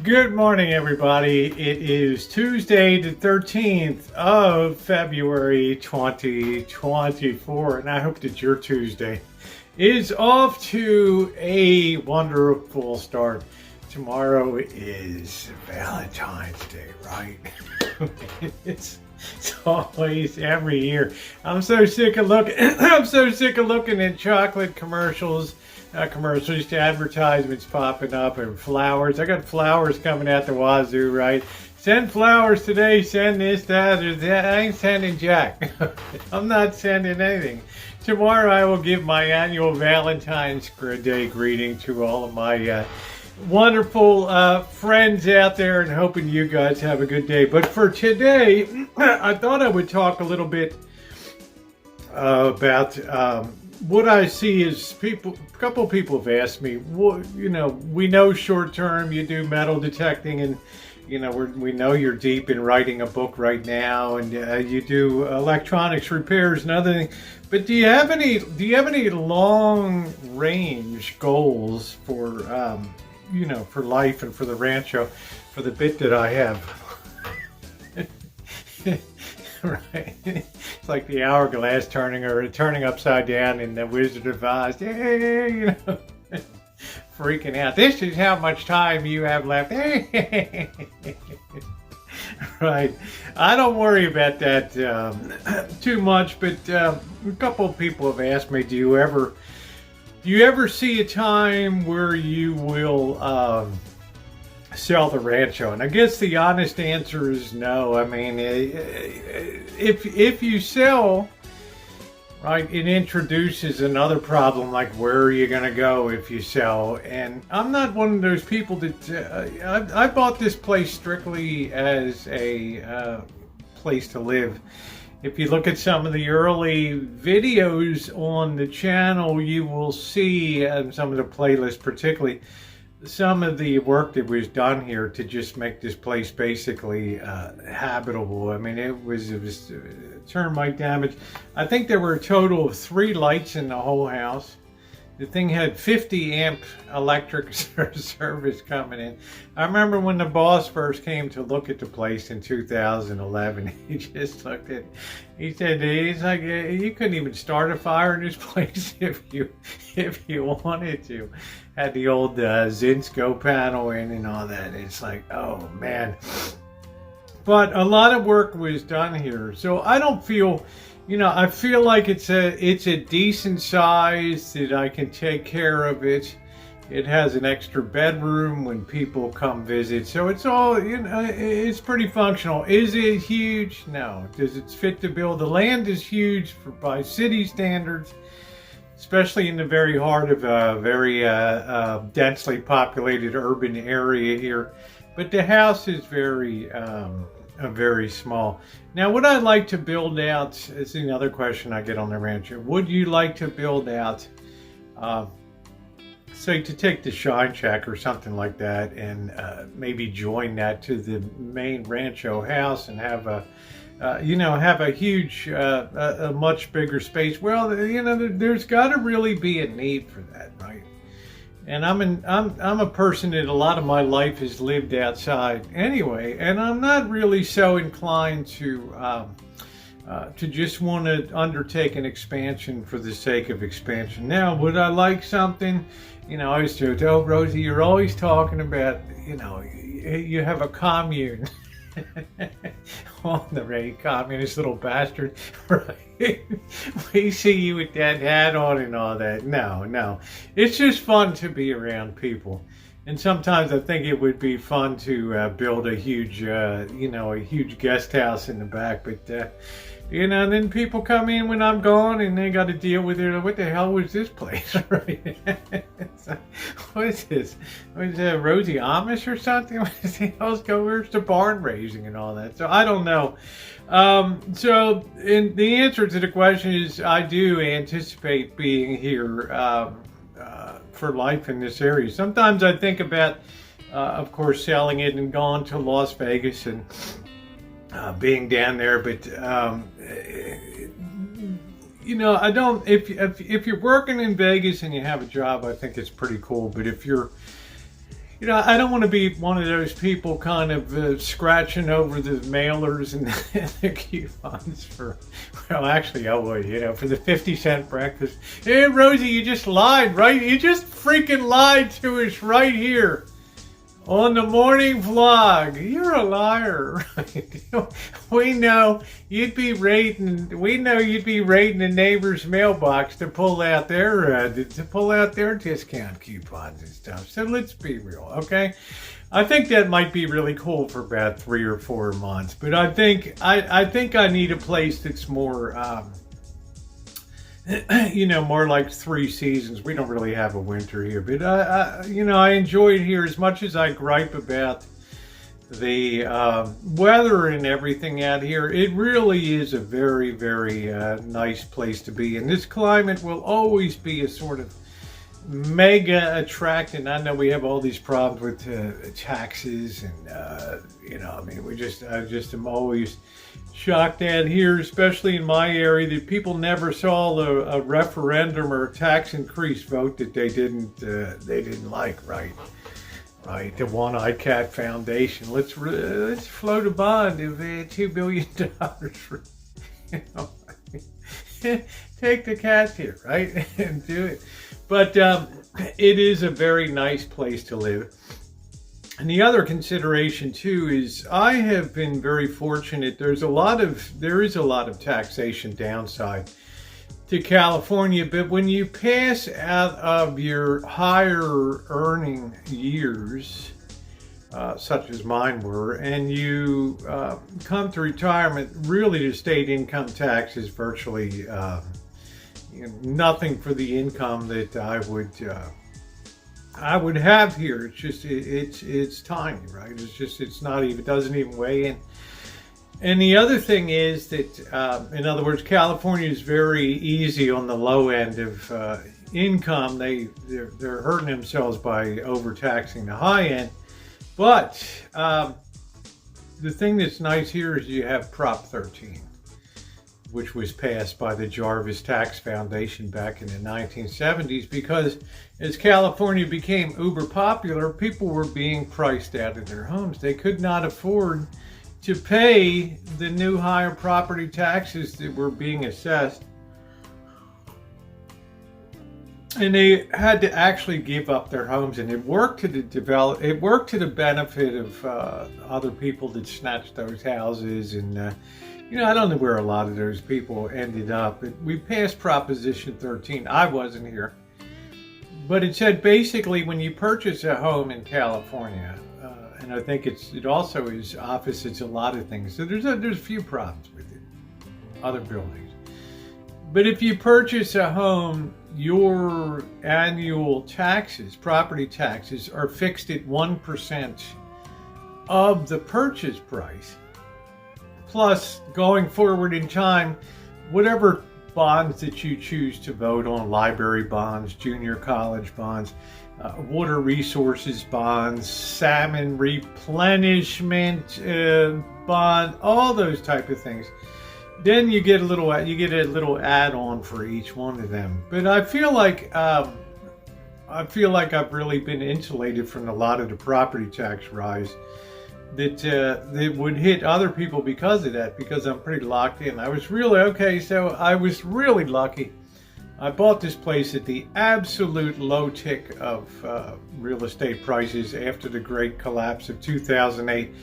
Good morning, everybody. It is Tuesday, the 13th of February, 2024, and I hope that your Tuesday is off to a wonderful start. Tomorrow is Valentine's Day, right? it's, it's always every year. I'm so sick of looking. I'm so sick of looking at chocolate commercials. Commercials, advertisements popping up, and flowers. I got flowers coming out the wazoo, right? Send flowers today, send this, that, or that. I ain't sending jack. I'm not sending anything. Tomorrow I will give my annual Valentine's Day greeting to all of my wonderful friends out there, and hoping you guys have a good day. But for today, I thought I would talk a little bit about what I see is people. A couple people have asked me, well, we know short term you do metal detecting, and we know you're deep in writing a book right now, and you do electronics repairs and other things. But do you have any long range goals for for life and for the Rancho, for the bit that I have? Right. It's like the hourglass turning upside down in the Wizard of Oz. Hey, freaking out. This is how much time you have left. Right. I don't worry about that too much, but a couple of people have asked me, do you ever see a time where you will sell the Rancho? And I guess the honest answer is no. I mean, if you sell, right, it introduces another problem, like where are you going to go if you sell? And I'm not one of those people that I bought this place strictly as a place to live. If you look at some of the early videos on the channel, you will see some of the playlists, particularly some of the work that was done here to just make this place basically habitable. I mean, it was termite damage. I think there were a total of 3 lights in the whole house. The thing had 50 amp electric service coming in. I remember when the boss first came to look at the place in 2011, he just looked at, he said, he's like, you couldn't even start a fire in this place if you wanted to. Had the old Zinsco panel in and all that. It's like, oh man. But a lot of work was done here. So I don't feel, I feel like it's a decent size, that I can take care of it. It has an extra bedroom when people come visit. So it's all, it's pretty functional. Is it huge? No. Does it fit the bill? The land is huge by city standards, especially in the very heart of a very densely populated urban area here. But the house is very small. Now, would I like to build out, is another question I get on the Rancho. Would you like to build out, say, to take the Shine Shack or something like that, and maybe join that to the main Rancho house and have a have a huge, a much bigger space? Well, there's got to really be a need for that, right? And I'm a person that a lot of my life has lived outside anyway, and I'm not really so inclined to just want to undertake an expansion for the sake of expansion. Now, would I like something? I used to tell Rosie, you're always talking about, you have a commune. On the radio, communist little bastard, right? We see you with that hat on and all that. No, it's just fun to be around people, and sometimes I think it would be fun to build a huge, a huge guest house in the back. But and then people come in when I'm gone, and they got to deal with it. What the hell was this place, right? What is this? What is that, Rosie Amish or something? What is the hell's going? Where's the barn raising and all that? So I don't know. So the answer to the question is, I do anticipate being here for life in this area. Sometimes I think about, of course, selling it and going to Las Vegas and being down there, but I don't. If you're working in Vegas and you have a job, I think it's pretty cool. But if you're I don't want to be one of those people kind of scratching over the mailers and the coupons for, well, actually, I would, for the 50-cent breakfast. Hey, Rosie, you just lied, right? You just freaking lied to us right here on the morning vlog. You're a liar, right? We know you'd be raiding the neighbor's mailbox to pull out their discount coupons and stuff. So let's be real, okay? I think that might be really cool for about 3 or 4 months, but I think I need a place that's more more like 3 seasons. We don't really have a winter here, but I enjoy it here as much as I gripe about the weather and everything out here. It really is a very, very nice place to be, and this climate will always be a sort of mega attractant. I know we have all these problems with taxes, and I just am always shocked at here, especially in my area, that people never saw a referendum or a tax increase vote that they didn't like, right? Right, the One Eyed Cat Foundation. Let's float a bond of $2 billion. For, take the cat here, right, and do it. But it is a very nice place to live. And the other consideration too is I have been very fortunate. There is a lot of taxation downside to California, but when you pass out of your higher earning years, such as mine were, and you come to retirement, really the state income tax is virtually nothing for the income that I would have here. It's just it's tiny, right? It doesn't even weigh in. And the other thing is that, in other words, California is very easy on the low end of income. They're hurting themselves by overtaxing the high end. But the thing that's nice here is you have Prop 13, which was passed by the Jarvis Tax Foundation back in the 1970s, because as California became uber popular, people were being priced out of their homes. They could not afford to pay the new higher property taxes that were being assessed. And they had to actually give up their homes, and it worked to the benefit of other people that snatched those houses. And I don't know where a lot of those people ended up. We passed Proposition 13. I wasn't here, but it said basically when you purchase a home in California, and I think it also is opposites a lot of things. So there's a few problems with it, other buildings. But if you purchase a home, your annual taxes, property taxes, are fixed at 1% of the purchase price. Plus, going forward in time, whatever bonds that you choose to vote on, library bonds, junior college bonds, water resources bonds, salmon replenishment bond, all those type of things. Then you get a little add-on for each one of them. But I feel like I've really been insulated from a lot of the property tax rise that would hit other people because of that, because I'm pretty locked in. I was really lucky. I bought this place at the absolute low tick of real estate prices after the great collapse of 2008.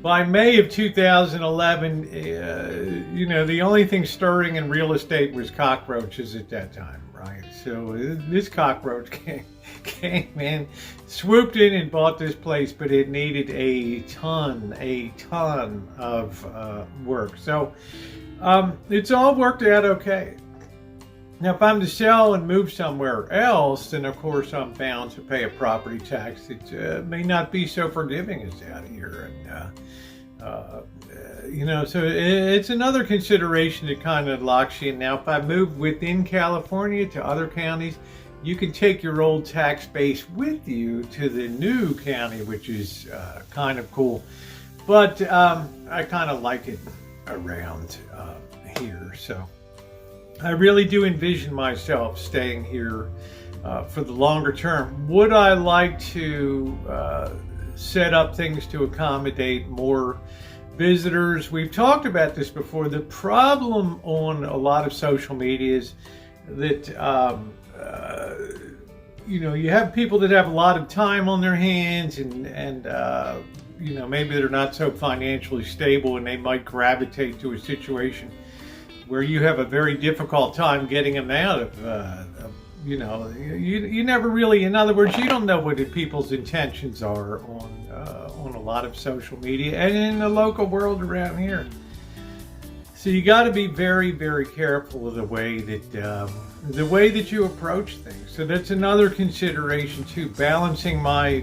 By May of 2011, the only thing stirring in real estate was cockroaches at that time, right? So this cockroach came in, swooped in and bought this place, but it needed a ton of work. So it's all worked out okay. Now, if I'm to sell and move somewhere else, then of course I'm bound to pay a property tax that may not be so forgiving as out here. And, so it's another consideration that kind of locks you in. Now, if I move within California to other counties, you can take your old tax base with you to the new county, which is kind of cool. But I kind of like it around here. So I really do envision myself staying here for the longer term. Would I like to set up things to accommodate more visitors? We've talked about this before. The problem on a lot of social media is that you have people that have a lot of time on their hands, and maybe they're not so financially stable, and they might gravitate to a situation where you have a very difficult time getting them out of. You never really, in other words, you don't know what the people's intentions are on a lot of social media and in the local world around here. So you got to be very, very careful of the way that you approach things. So that's another consideration too, balancing my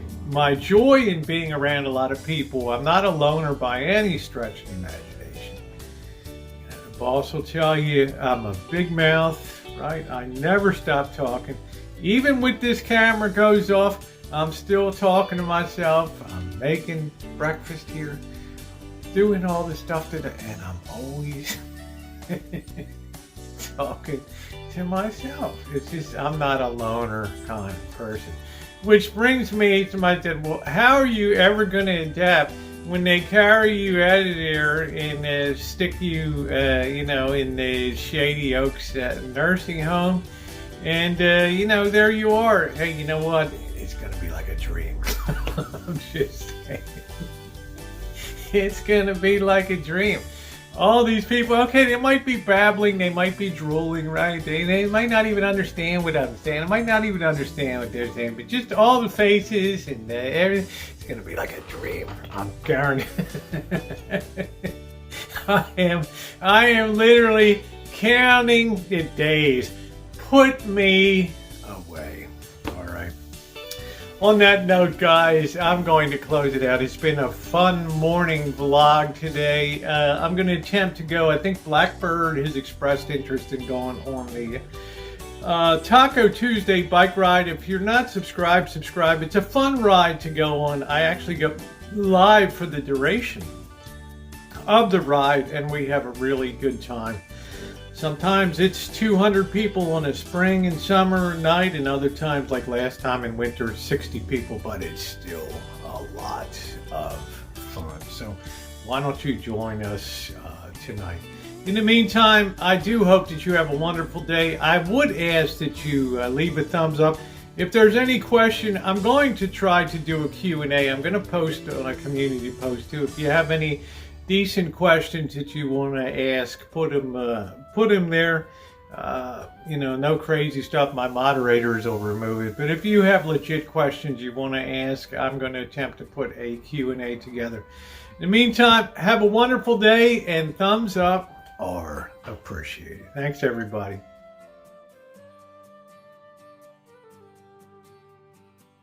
joy in being around a lot of people. I'm not a loner by any stretch of the imagination. The boss will tell you I'm a big mouth. Right? I never stop talking. Even with this camera goes off, I'm still talking to myself. I'm making breakfast here, doing all the stuff and I'm always talking to myself. It's just, I'm not a loner kind of person. Which brings me to my dad. Well, how are you ever going to adapt when they carry you out of there and stick you, in the Shady Oaks nursing home, and there you are. Hey, you know what? It's gonna be like a dream. I'm just saying, it's gonna be like a dream. All these people, okay, they might be babbling, they might be drooling, right? They might not even understand what I'm saying. I might not even understand what they're saying, but just all the faces and everything, it's going to be like a dream. I'm guaranteed. I am literally counting the days. Put me away. All right. On that note, guys, I'm going to close it out. It's been a fun morning vlog today. I'm going to attempt to go. I think Blackbird has expressed interest in going on the Taco Tuesday bike ride. If you're not subscribed, subscribe. It's a fun ride to go on. I actually go live for the duration of the ride, and we have a really good time. Sometimes it's 200 people on a spring and summer night, and other times, like last time in winter, 60 people, but it's still a lot of fun. So why don't you join us tonight? In the meantime, I do hope that you have a wonderful day. I would ask that you leave a thumbs up. If there's any question, I'm going to try to do a Q&A. I'm going to post on a community post too. If you have any decent questions that you want to ask, put them there. No crazy stuff. My moderators will remove it. But if you have legit questions you want to ask, I'm going to attempt to put a Q&A together. In the meantime, have a wonderful day, and thumbs up are appreciated. Thanks, everybody.